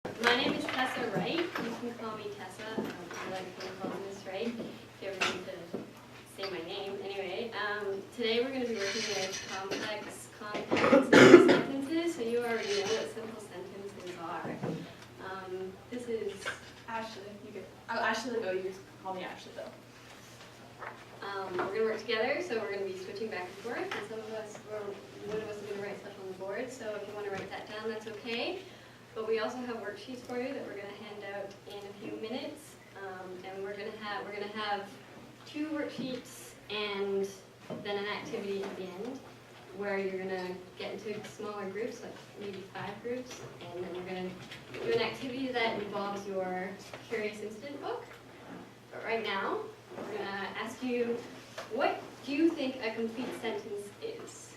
My name is Tessa Wright. You can call me Tessa. I like being called Miss Wright. If you ever need to say my name. Anyway, today we're going to be working with complex compound sentences. So you already know what simple sentences are. This is Ashley. You could. Oh, Ashley. Oh, you just call me Ashley though. we're going to work together. So we're going to be switching back and forth. And some of us, or one of us, is going to write stuff on the board. So if you want to write that down, that's okay. But we also have worksheets for you that we're going to hand out in a few minutes, and we're going to have 2 worksheets and then an activity at the end, where you're going to get into smaller groups, like maybe 5 groups, and then we're going to do an activity that involves your Curious Incident book. But right now, we're going to ask you, what do you think a complete sentence is?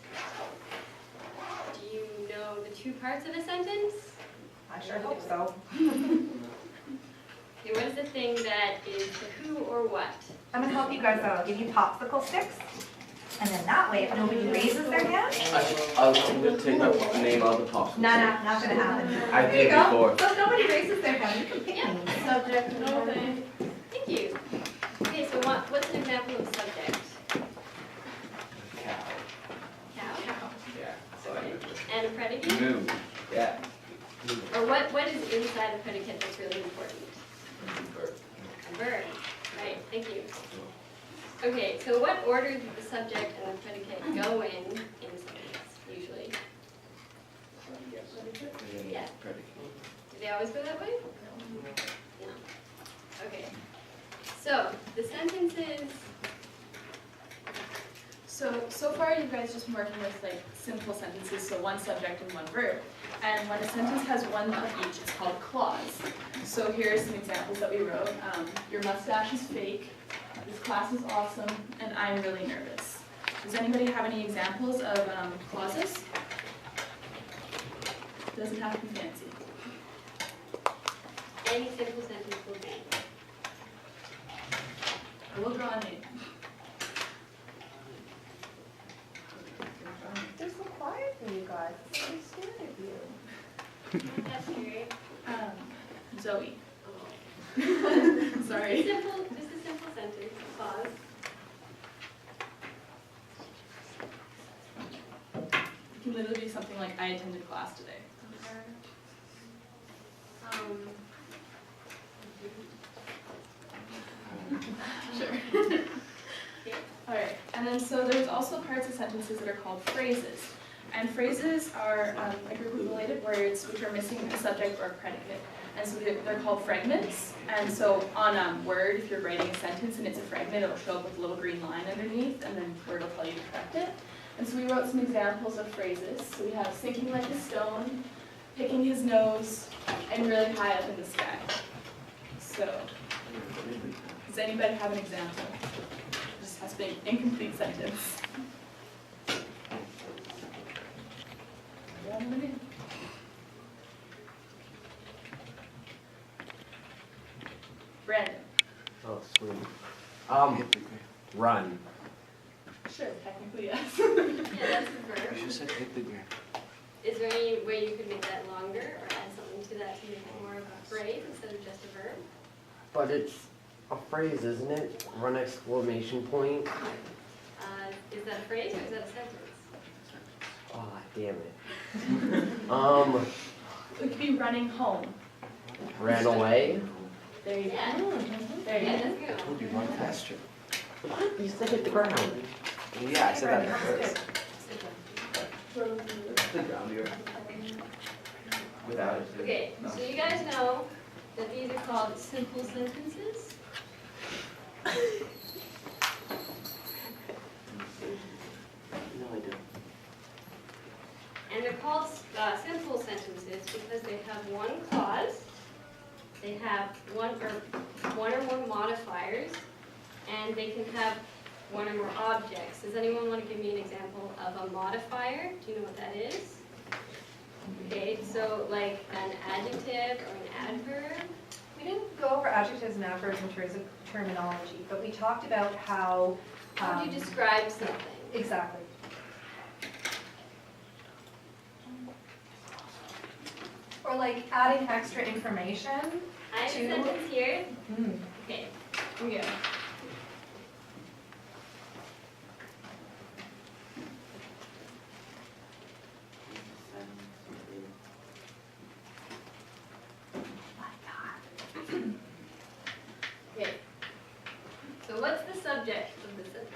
Do you know the 2 parts of a sentence? I sure hope so. Okay, what is the thing that is the who or what? I'm gonna help you guys out. I'll give you popsicle sticks. And then that way, if nobody raises their hand, I'm gonna take the name of the popsicle. not gonna happen. I There you did go. before. So if nobody raises their hand, you can pick Yeah. me. Subject. No thing. Thank you. Okay, so what's an example of subject? Cow. Cow? Yeah. And a predicate? Moo. Yeah. Or what is inside a predicate that's really important? Bird. A verb. Right, thank you. Okay, so what order do the subject and the predicate go in sentence, usually? Yeah. Predicate. Do they always go that way? No. Okay. So, the sentences, So far you guys just been working with like simple sentences, so one subject and one verb. And when a sentence has one of each, it's called clause. So here's some examples that we wrote. Your mustache is fake. This class is awesome, and I'm really nervous. Does anybody have any examples of clauses? Doesn't have to be fancy. any simple sentence will do. I will draw a name. They're so quiet for you guys. I'm so scared of you. That's scary. Zoe. Sorry. Just a simple sentence, pause. It can literally be something like, I attended class today. Sure. Alright, and then so there's also parts of sentences that are called phrases. And phrases are a group of related words which are missing a subject or a predicate. And so they're called fragments. And so on Word, if you're writing a sentence and it's a fragment, it'll show up with a little green line underneath, and then Word will tell you to correct it. And so we wrote some examples of phrases. So we have sinking like a stone, picking his nose, and really high up in the sky. So, does anybody have an example? It just has to be an incomplete sentence. Brandon. Oh, sweet. Run. Sure, technically yes. Yeah, that's a verb. You said hit the ground. Is there any way you could make that longer or add something to that to make it more of a phrase instead of just a verb? But it's a phrase, isn't it? Run exclamation point. Is that a phrase or is that a sentence? Ah, damn it. It could be running home. Ran away. There you go. Yeah. There you Yeah, go. that's good. You run faster. What? You said hit the ground. Yeah, I said that first. That's The ground you're without it. Okay, so you guys know that these are called simple sentences. No, I don't. And they're called simple sentences because they have one clause, they have one or more modifiers, and they can have one or more objects. Does anyone want to give me an example of a modifier? Do you know what that is? Okay, so like an adjective or an adverb. We didn't go over adjectives and adverbs in terms of terminology, but we talked about how. How do you describe something? Exactly. Or or like adding extra information. I have a Two. sentence here. Hmm. Okay. Yeah. Okay. So what's the subject of the sentence?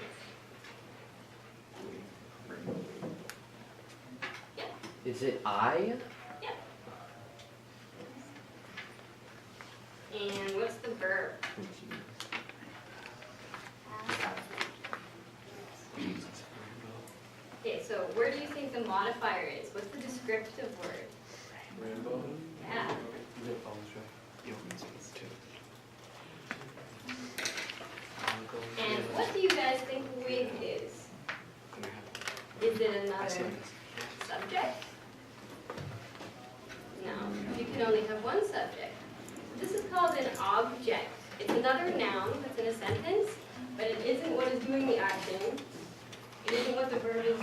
Is it I? And what's the verb? Okay, so where do you think the modifier is? What's the descriptive word? Rainbow. Yeah. And what do you guys think wig is? Is it another subject? No, you can only have one subject. This is called an object. It's another noun that's in a sentence, but it isn't what is doing the action. It isn't what the verb is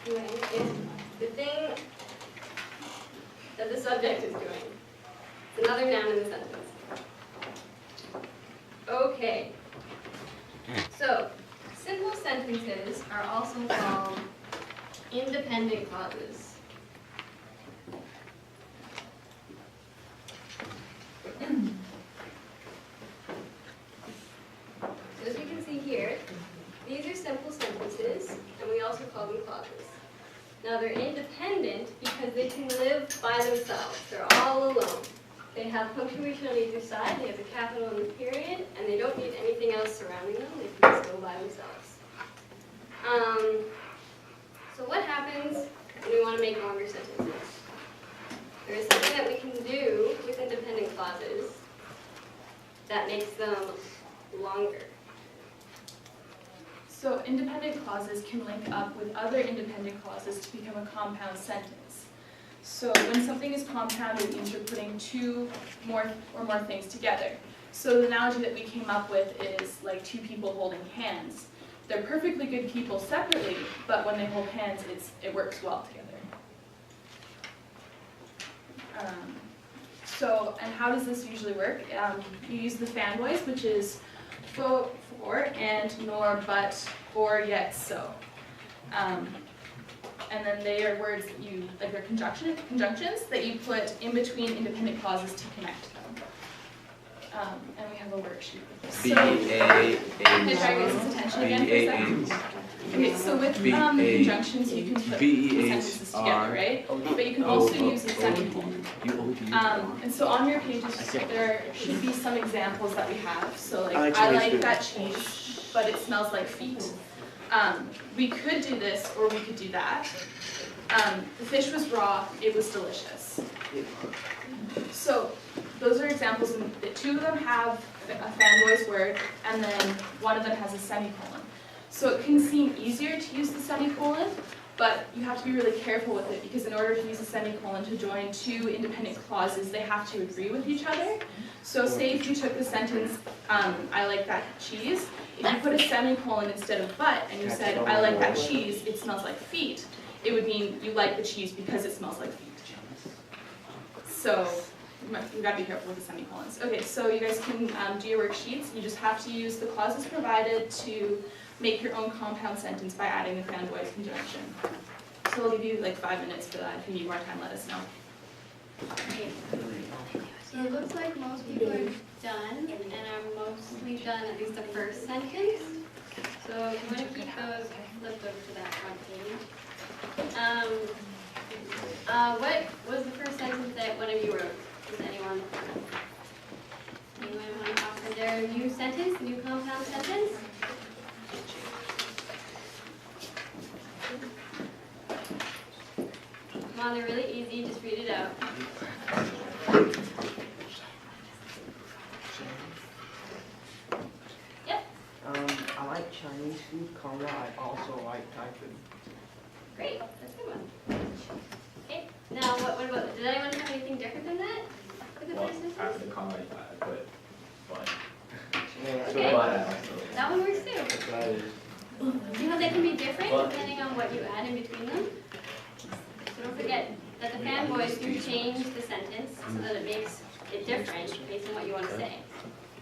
doing. It's the thing that the subject is doing. It's another noun in the sentence. Okay. So, simple sentences are also called independent clauses. So as we can see here, these are simple sentences, and we also call them clauses. Now they're independent because they can live by themselves. They're all alone. They have punctuation on either side, they have a capital and a period, and they don't need anything else surrounding them. They can just go by themselves. So what happens when we want to make longer sentences? There is something that we can do with independent clauses that makes them longer. So independent clauses can link up with other independent clauses to become a compound sentence. So when something is compounded, it means you're putting two or more things together. So the analogy that we came up with is like two people holding hands. They're perfectly good people separately, but when they hold hands, it works well together. And how does this usually work? You use the fan voice, which is for and nor, but, or, yet, so. And then they are words that you, like they're conjunctions that you put in between independent clauses to connect them. And we have a worksheet with this. So, can I try to get his attention again for a second? Okay, so with the conjunctions, you can put the sentences together, right? But you can also use a semicolon. And so on your pages, there should be some examples that we have. So like, I like that cheese, but it smells like feet. We could do this, or we could do that. The fish was raw, it was delicious. So those are examples, and the two of them have a fan voice word, and then one of them has a semicolon. So it can seem easier to use the semicolon, but you have to be really careful with it, because in order to use a semicolon to join two independent clauses, they have to agree with each other. So say if you took the sentence, I like that cheese, if you put a semicolon instead of but, and you said, I like that cheese, it smells like feet, it would mean you like the cheese because it smells like feet. So you gotta be careful with the semicolons. Okay, so you guys can do your worksheets. You just have to use the clauses provided to make your own compound sentence by adding the fan voice conjunction. So we'll give you like 5 minutes for that. If you need more time, let us know. Okay. So it looks like most people are done and are mostly done at least the first sentence. So if you want to keep those flipped over to that front page. What was the first sentence that one of you wrote? Does anyone want to offer their new sentence, new compound sentence? Come on, they're really easy, just read it out. Yep, I like Chinese food, comma, I also like Thai food. great, that's a good one. Okay, now what about, did anyone have anything different than that for the Well, first after sentence? the comma, I put fun. Okay. But That one works too. You know, they can be different depending on what you add in between them. So don't forget that the fan voice can change that it makes it different based on what you want to say.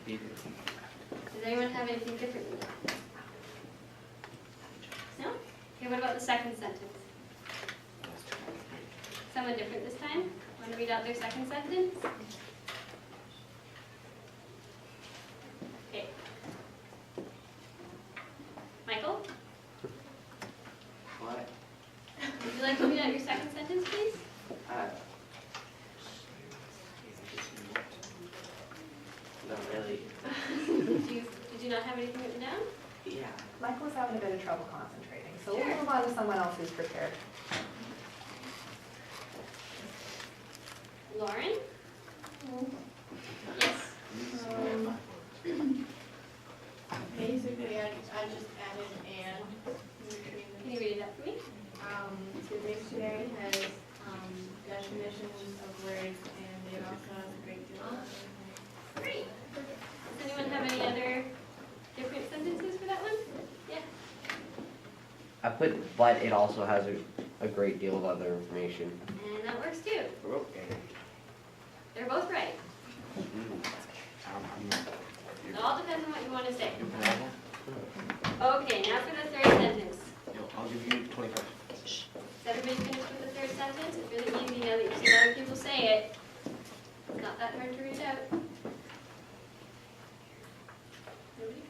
Does anyone have anything different than that? No? Okay, what about the second sentence? Someone different this time? Want to read out their second sentence? Okay. Michael, What? would you like to read out your second sentence, please? Not really. Did you not have anything written down? Yeah. Michael was having a bit of trouble concentrating, so we'll Sure. move on to someone else who's prepared. Lauren? Yes. Basically, I just added and in between Can them. you read it up for me? The dictionary has definitions of words, and it also has a great deal of. Great. Does anyone have any other different sentences for that one? Yeah. I put, but it also has a great deal of other information. And that works too. Okay. They're both right. It all depends on what you want to say. Okay, now for the third sentence. I'll give you 25. Is everybody finished with the third sentence? It's really easy now that you've seen other people say it. It's not that hard to read out. Nobody?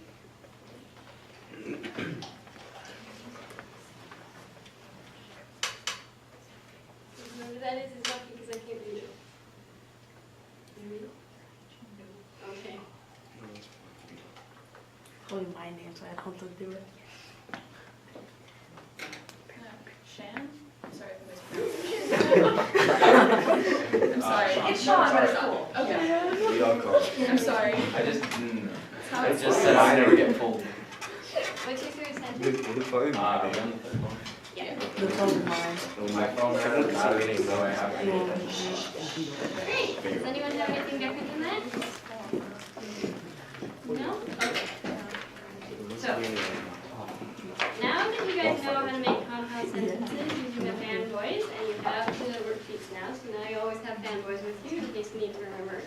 Whoever that is lucky because I can't read it. Can you read it? Okay. Only my name, so I have to do it. Shan? Sorry if I mispronounced. I'm sorry. It's Sean, but it's cool. Okay, We all call. I'm sorry. I just didn't know. That's how I it's just supposed said to I be. never get pulled. What's your third sentence? We on the third one. Yeah. The phone of mine. My phone has not reading, so I have to pay attention. Great. Does anyone have anything different than that? No? Okay. So, now that you guys know how to make compound sentences using the fanboys, and you have the worksheets now, so now you always have fanboys with you in case you need to remember.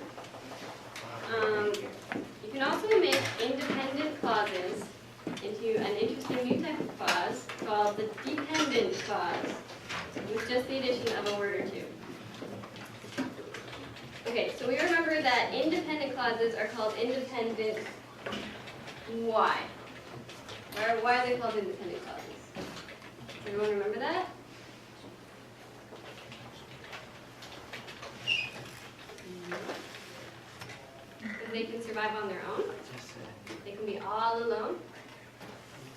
You can also make independent clauses into an interesting new type of clause called the dependent clause, with just the addition of a word or two. Okay, so we remember that independent clauses are called independent. Why? Why are they called independent clauses? Does everyone remember that? Because they can survive on their own. They can be all alone.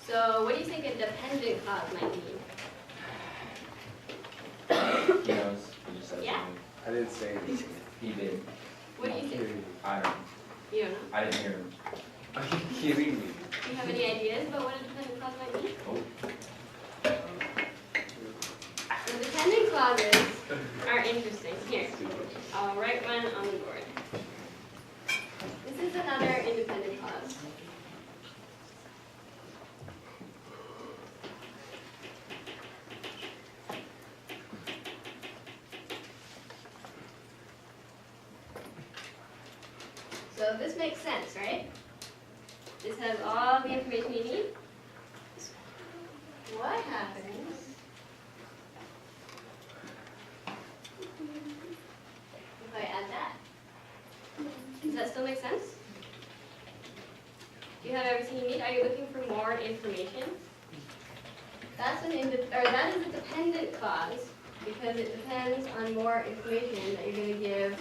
So what do you think a dependent clause might mean? He knows, he just said Yeah. something. I didn't say anything. He did. What do you think? I don't know. You don't know. I didn't hear him. Are you kidding me? Do you have any ideas about what a dependent clause might mean? Oh. So dependent clauses are interesting. Here, I'll write one on the board. This is another independent clause. So this makes sense, right? This has all the information you need. What happens if I add that? Does that still make sense? Do you have everything you need? Are you looking for more information? That is a dependent clause because it depends on more information that you're going to give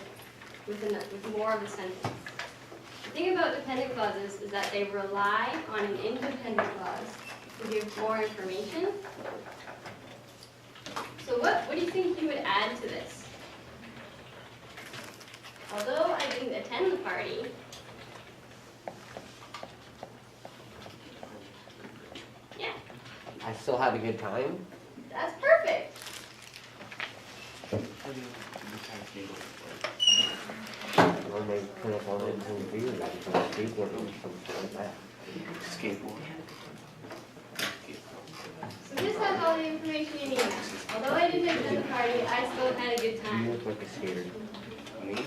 with more of the sentence. The thing about dependent clauses is that they rely on an independent clause to give more information. So what do you think you would add to this? Although I didn't attend the party, yeah, I still had a good time. that's perfect. Or maybe put up on it and beer, skateboard or something like that. Skateboard. So this has all the information you need. Although I didn't attend the party, I still had a good You time. look like a skater. Yeah.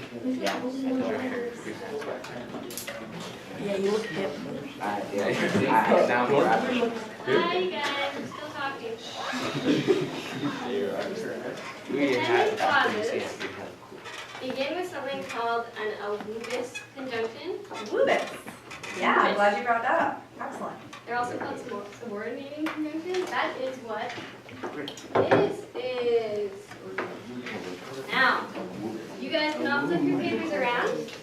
Yeah, you look hip. Yeah, now we're at it. Hi, you guys, we're still talking. We had Attendance clauses begin with something called an alluvius conjunction. Lubis. Yeah, I'm glad you brought that up. Excellent. They're also called subordinating conjunctions. That is what this is. Now, you guys can all flip your papers around, if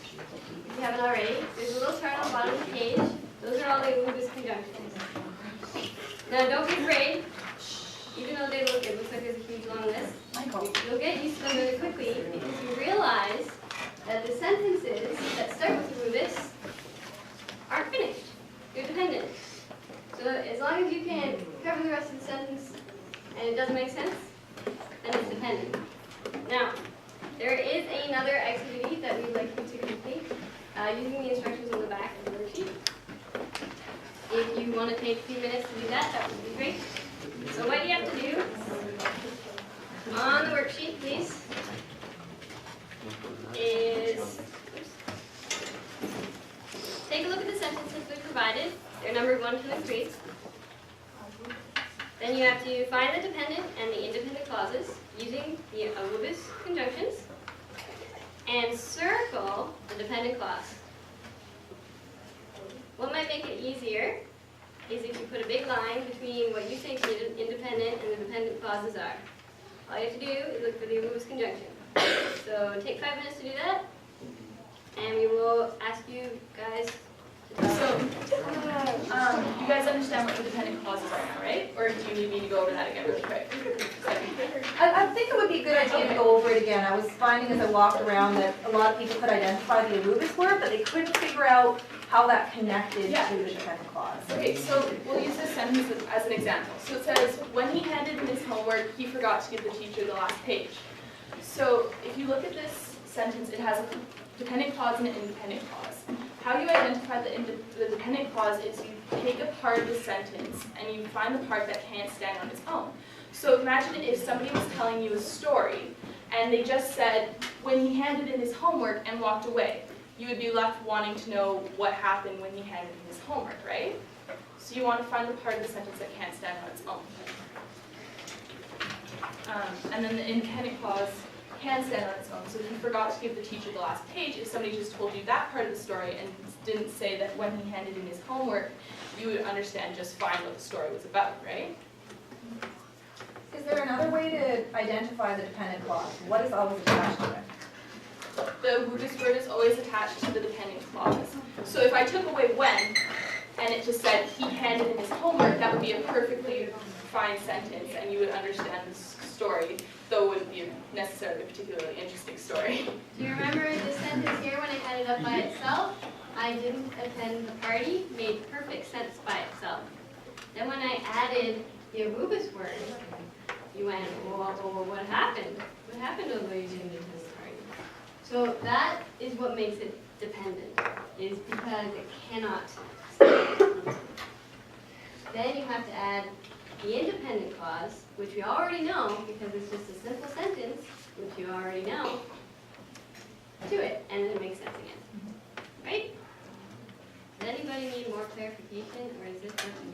you haven't already. There's a little chart on the bottom of the page. Those are all the alluvius conjunctions. Now, don't be afraid. Even though it looks like there's a huge long list, you'll get used to them really quickly because you realize that the sentences that start with alluvius aren't finished. They're dependent. So as long as you can cover the rest of the sentence and it doesn't make sense, then it's dependent. Now, there is another activity that we'd like you to complete using the instructions on the back of the worksheet. If you want to take a few minutes to do that, that would be great. So what you have to do on the worksheet, please, is take a look at the sentences we provided. They're numbered 1, 2, and 3. Then you have to find the dependent and the independent clauses using the alluvius conjunctions and circle the dependent clause. What might make it easier is if you put a big line between what you think the independent and the dependent clauses are. All you have to do is look for the alluvius conjunction. So take 5 minutes to do that, and we will ask you guys to So, you guys understand what the dependent clauses are now, right? Or do you need me to go over that again really quick? I think it would be a good idea to go over it again. I was finding as I walked around that a lot of people could identify the alluvius word, but they couldn't figure out how that connected Yeah. to the dependent clause. Okay, so we'll use this sentence as an example. So it says, when he handed in his homework, he forgot to give the teacher the last page. So if you look at this sentence, it has a dependent clause and an independent clause. How you identify the dependent clause is you take a part of the sentence and you find the part that can't stand on its own. So imagine if somebody was telling you a story and they just said, when he handed in his homework and walked away. You would be left wanting to know what happened when he handed in his homework, right? So you want to find the part of the sentence that can't stand on its own. And then the independent clause can stand on its own. So if you forgot to give the teacher the last page, if somebody just told you that part of the story and didn't say that when he handed in his homework, you would understand just fine what the story was about, right? Is there another way to identify the dependent clause? What is always attached to it? The alluvius word is always attached to the dependent clause. So if I took away when, and it just said he handed in his homework, that would be a perfectly fine sentence, and you would understand this story, though it wouldn't be necessarily a particularly interesting story. Do you remember this sentence here when I had it up by itself? I didn't attend the party made perfect sense by itself. Then when I added the alluvius word, you went, well, what happened? What happened although you didn't attend the party? So that is what makes it dependent, is because it cannot stand. Then you have to add the independent clause, which we already know because it's just a simple sentence, which you already know, to it, and then it makes sense again. Right? Does anybody need more clarification, or is this working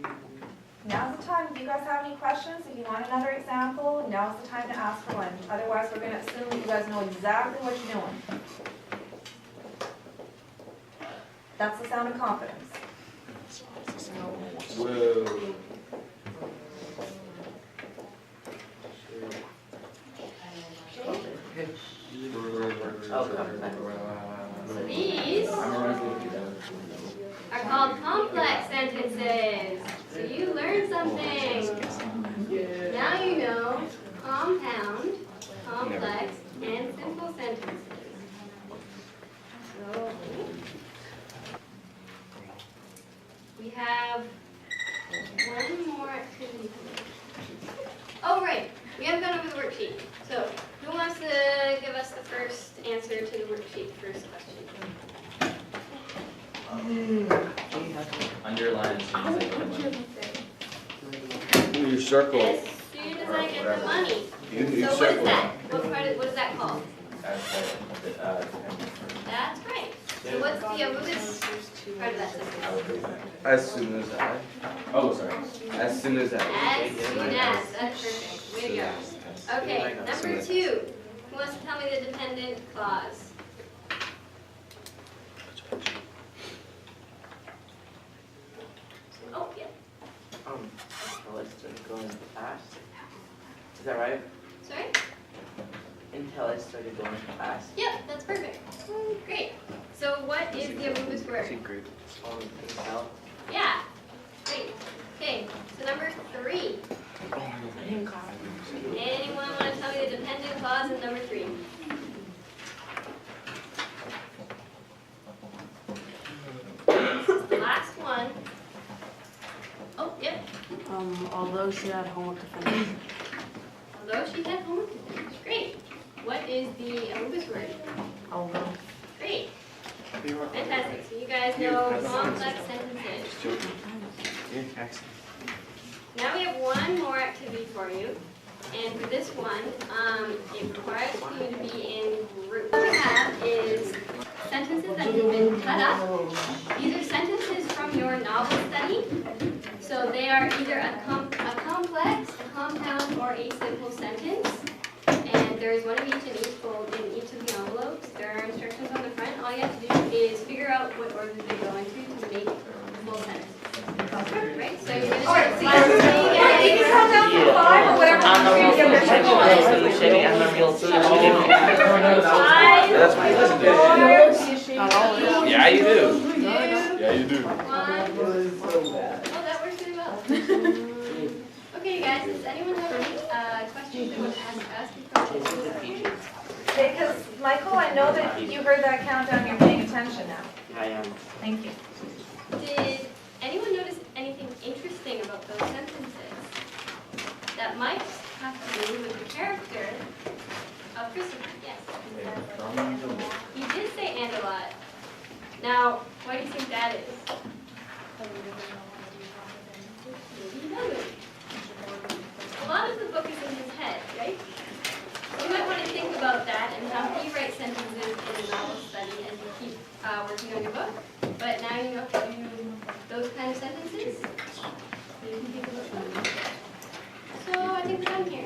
clear? Now's the time. Do you guys have any questions? If you want another example, now's the time to ask for one. Otherwise, we're going to assume that you guys know exactly what you're doing. That's the sound of confidence. Whoa. So these are called complex sentences. So you learned something. Now you know compound, complex, and simple sentences. So we have one more activity. Oh, right. We haven't gone over the worksheet. So who wants to give us the first answer to the worksheet first question? Underline as soon as I get the money. You circle. As soon as I get the money. You So what is that? What is that called? As That's right. So what's the Amoebis part of that sentence? As soon as I. Oh, sorry. As soon as I. As soon as, that's perfect, way to go. Okay, number 2, who wants to tell me the dependent clause? Oh, yeah, Until I started going fast. Is that right? sorry? Until I started going fast. Yep, that's perfect. Great. So what is the Amoebis word? Until. Yeah, great. Okay, so number 3. Anyone want to tell me the dependent clause in number 3? This is the last one. Oh, yep. Although she had homework to finish. Although she had homework to finish. Great. What is the Amoebis word? Although. Great. Fantastic. So you guys know complex sentences. Now we have one more activity for you. And for this one, it requires you to be in groups. What we have is sentences that have been cut up. These are sentences from your novel study. So they are either a complex, a compound, or a simple sentence. And there is one of each in each fold in each of the envelopes. There are instructions on the front. All you have to do is figure out what order they go into to make the full sentence. Right? So you're going to Alright, start so classifying you can count down from 5 or whatever. That's what he doesn't do. Yeah, you do. Yeah, you do. Oh, that works really well. Okay, guys, does anyone have any questions they want to ask before? Because, Michael, I know that you heard that countdown, you're paying attention now. I am. Thank you. Did anyone notice anything interesting about those sentences that might have to do with the character of Christopher? Yes. He did say "and" a lot. Now, why do you think that is? Maybe he doesn't. A lot of the book is in his head, right? So you might want to think about that and how he writes sentences in a novel study as you keep working on your book. But now you know how to do those kind of sentences. So you can think about them. So I think we're done here.